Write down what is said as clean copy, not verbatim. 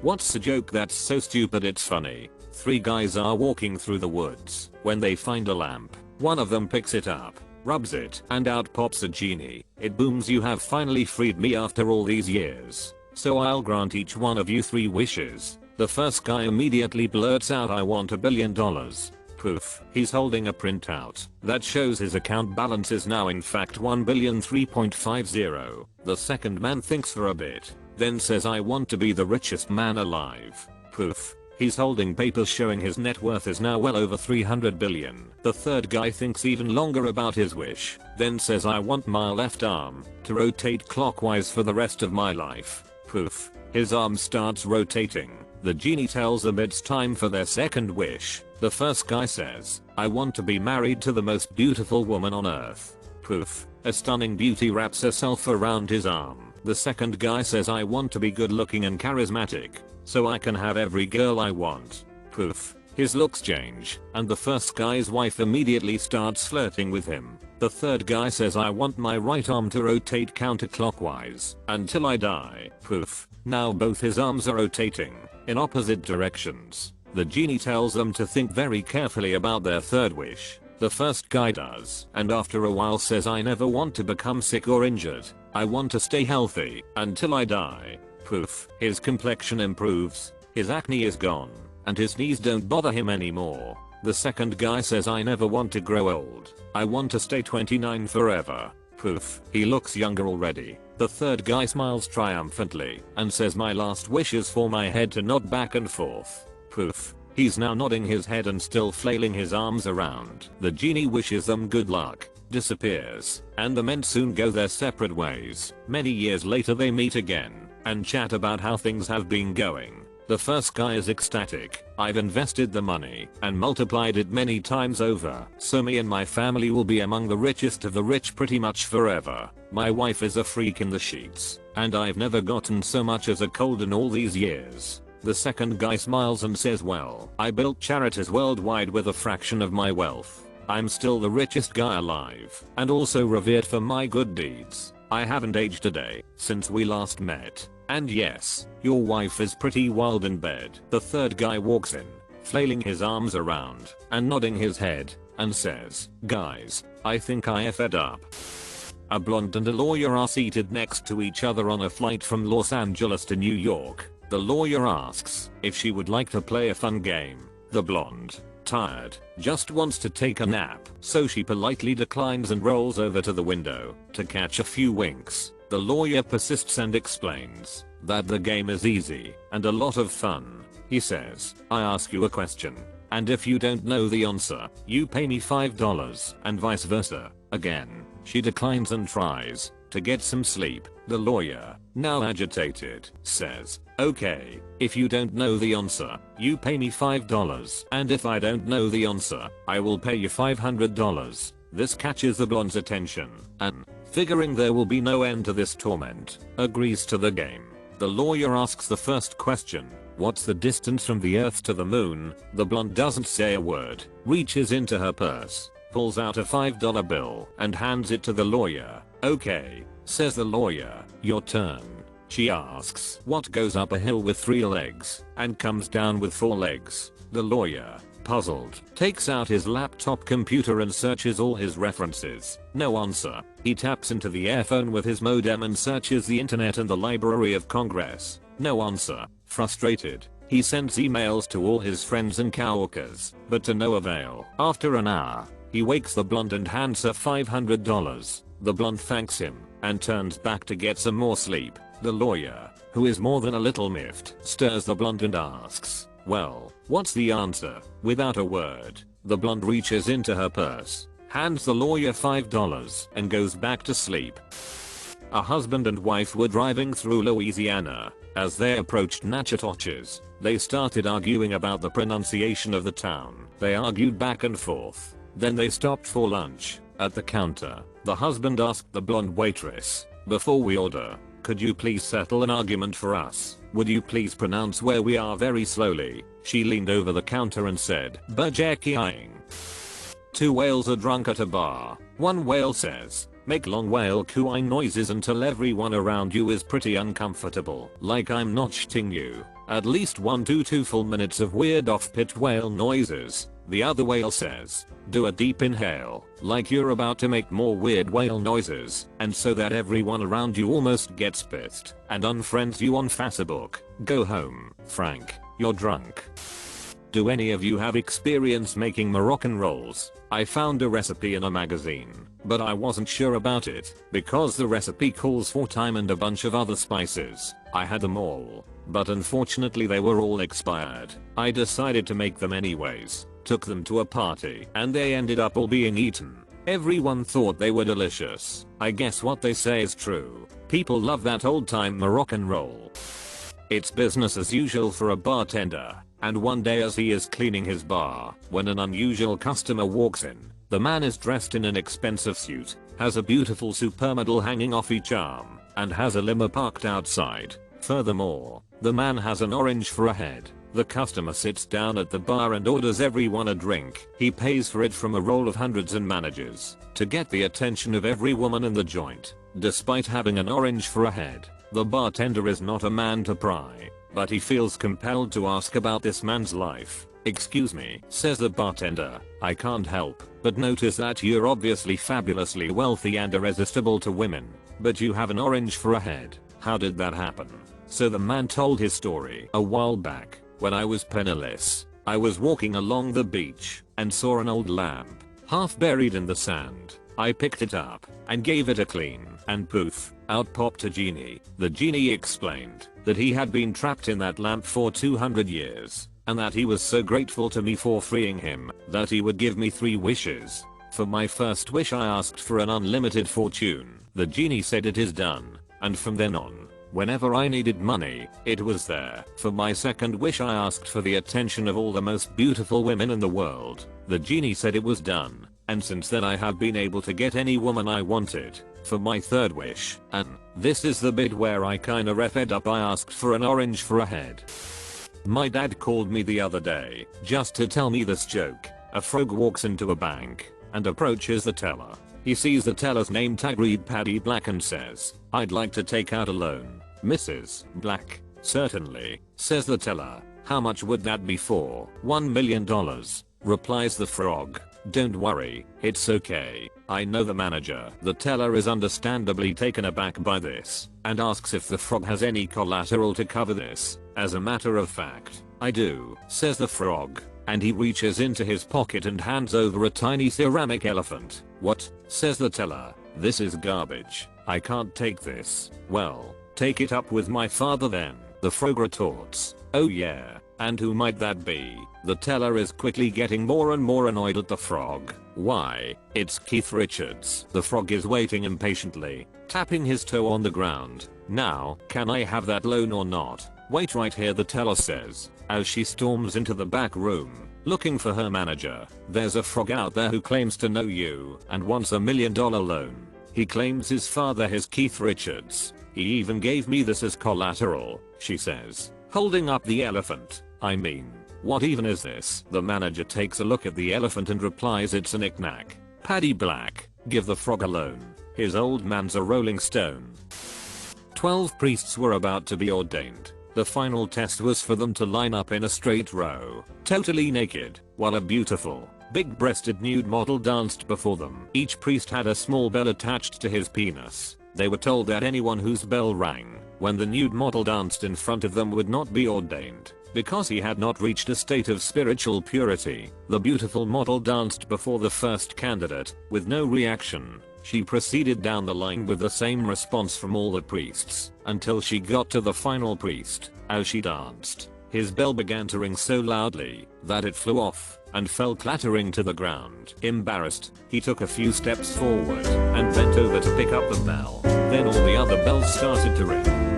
What's a joke that's so stupid it's funny? 3 guys are walking through the woods when they find a lamp. One of them picks it up, rubs it, and out pops a genie. It booms, "You have finally freed me after all these years. So I'll grant each one of you 3 wishes." The first guy immediately blurts out, "I want $1 billion. Poof. He's holding a printout that shows his account balance is now in fact 1,003,50. The second man thinks for a bit, then says, "I want to be the richest man alive." Poof. He's holding papers showing his net worth is now well over 300 billion. The third guy thinks even longer about his wish, then says, "I want my left arm to rotate clockwise for the rest of my life." Poof. His arm starts rotating. The genie tells them it's time for their second wish. The first guy says, "I want to be married to the most beautiful woman on earth." Poof. A stunning beauty wraps herself around his arm. The second guy says, "I want to be good looking and charismatic, so I can have every girl I want." Poof. His looks change, and the first guy's wife immediately starts flirting with him. The third guy says, "I want my right arm to rotate counterclockwise until I die." Poof. Now both his arms are rotating in opposite directions. The genie tells them to think very carefully about their third wish. The first guy does, and after a while says, "I never want to become sick or injured. I want to stay healthy until I die." Poof. His complexion improves, his acne is gone, and his knees don't bother him anymore. The second guy says, "I never want to grow old. I want to stay 29 forever." Poof. He looks younger already. The third guy smiles triumphantly and says, "My last wish is for my head to nod back and forth." Poof. He's now nodding his head and still flailing his arms around. The genie wishes them good luck, disappears, and the men soon go their separate ways. Many years later they meet again and chat about how things have been going. The first guy is ecstatic. "I've invested the money and multiplied it many times over, so me and my family will be among the richest of the rich pretty much forever. My wife is a freak in the sheets, and I've never gotten so much as a cold in all these years." The second guy smiles and says, "Well, I built charities worldwide with a fraction of my wealth. I'm still the richest guy alive, and also revered for my good deeds. I haven't aged a day since we last met. And yes, your wife is pretty wild in bed." The third guy walks in, flailing his arms around and nodding his head, and says, "Guys, I think I effed up." A blonde and a lawyer are seated next to each other on a flight from Los Angeles to New York. The lawyer asks if she would like to play a fun game. The blonde, tired, just wants to take a nap, so she politely declines and rolls over to the window to catch a few winks. The lawyer persists and explains that the game is easy and a lot of fun. He says, "I ask you a question, and if you don't know the answer, you pay me $5 and vice versa." Again, she declines and tries to get some sleep. The lawyer, now agitated, says, "Okay, if you don't know the answer, you pay me $5, and if I don't know the answer, I will pay you $500. This catches the blonde's attention, and, figuring there will be no end to this torment, agrees to the game. The lawyer asks the first question, "What's the distance from the earth to the moon?" The blonde doesn't say a word, reaches into her purse, pulls out a $5 bill, and hands it to the lawyer. "Okay," says the lawyer, "your turn." She asks, "What goes up a hill with 3 legs and comes down with 4 legs?" The lawyer, puzzled, takes out his laptop computer and searches all his references. No answer. He taps into the airphone with his modem and searches the internet and the Library of Congress. No answer. Frustrated, he sends emails to all his friends and coworkers, but to no avail. After an hour, he wakes the blonde and hands her $500. The blonde thanks him and turns back to get some more sleep. The lawyer, who is more than a little miffed, stirs the blonde and asks, "Well, what's the answer?" Without a word, the blonde reaches into her purse, hands the lawyer $5 and goes back to sleep. A husband and wife were driving through Louisiana. As they approached Natchitoches, they started arguing about the pronunciation of the town. They argued back and forth. Then they stopped for lunch. At the counter, the husband asked the blonde waitress, "Before we order, could you please settle an argument for us? Would you please pronounce where we are very slowly?" She leaned over the counter and said, "Burjekiing." 2 whales are drunk at a bar. One whale says, "Make long whale cooing noises until everyone around you is pretty uncomfortable, like I'm not shitting you." At least 1 to 2 full minutes of weird off-pitch whale noises. The other whale says, do a deep inhale, like you're about to make more weird whale noises, and so that everyone around you almost gets pissed and unfriends you on Facebook. Go home, Frank, you're drunk. Do any of you have experience making Moroccan rolls? I found a recipe in a magazine, but I wasn't sure about it, because the recipe calls for thyme and a bunch of other spices. I had them all, but unfortunately they were all expired. I decided to make them anyways, took them to a party, and they ended up all being eaten. Everyone thought they were delicious. I guess what they say is true. People love that old time Moroccan roll. It's business as usual for a bartender. And one day as he is cleaning his bar, when an unusual customer walks in. The man is dressed in an expensive suit, has a beautiful supermodel hanging off each arm, and has a limo parked outside. Furthermore, the man has an orange for a head. The customer sits down at the bar and orders everyone a drink. He pays for it from a roll of hundreds and manages to get the attention of every woman in the joint. Despite having an orange for a head, the bartender is not a man to pry. But he feels compelled to ask about this man's life. Excuse me, says the bartender, I can't help but notice that you're obviously fabulously wealthy and irresistible to women, but you have an orange for a head. How did that happen? So the man told his story. A while back, when I was penniless, I was walking along the beach and saw an old lamp, half buried in the sand. I picked it up and gave it a clean, and poof, out popped a genie. The genie explained that he had been trapped in that lamp for 200 years, and that he was so grateful to me for freeing him that he would give me 3 wishes. For my first wish I asked for an unlimited fortune. The genie said it is done, and from then on, whenever I needed money, it was there. For my second wish I asked for the attention of all the most beautiful women in the world. The genie said it was done, and since then I have been able to get any woman I wanted. For my third wish, and this is the bit where I kinda fed up, I asked for an orange for a head. My dad called me the other day just to tell me this joke. A frog walks into a bank and approaches the teller. He sees the teller's name tag read Paddy Black and says, I'd like to take out a loan, Mrs. Black. Certainly, says the teller. How much would that be for? $1 million, replies the frog. Don't worry, it's okay. I know the manager. The teller is understandably taken aback by this and asks if the frog has any collateral to cover this. As a matter of fact, I do, says the frog, and he reaches into his pocket and hands over a tiny ceramic elephant. What? Says the teller. This is garbage. I can't take this. Well, take it up with my father then, the frog retorts. Oh yeah, and who might that be? The teller is quickly getting more and more annoyed at the frog. Why, it's Keith Richards. The frog is waiting impatiently, tapping his toe on the ground. Now, can I have that loan or not? Wait right here, the teller says, as she storms into the back room, looking for her manager. There's a frog out there who claims to know you and wants $1 million loan. He claims his father is Keith Richards. He even gave me this as collateral, she says, holding up the elephant. I mean, what even is this? The manager takes a look at the elephant and replies it's a knick-knack. Paddy Black, give the frog a loan. His old man's a rolling stone. 12 priests were about to be ordained. The final test was for them to line up in a straight row, totally naked, while a beautiful, big-breasted nude model danced before them. Each priest had a small bell attached to his penis. They were told that anyone whose bell rang when the nude model danced in front of them would not be ordained, because he had not reached a state of spiritual purity. The beautiful model danced before the first candidate, with no reaction. She proceeded down the line with the same response from all the priests, until she got to the final priest. As she danced, his bell began to ring so loudly that it flew off and fell clattering to the ground. Embarrassed, he took a few steps forward and bent over to pick up the bell. Then all the other bells started to ring.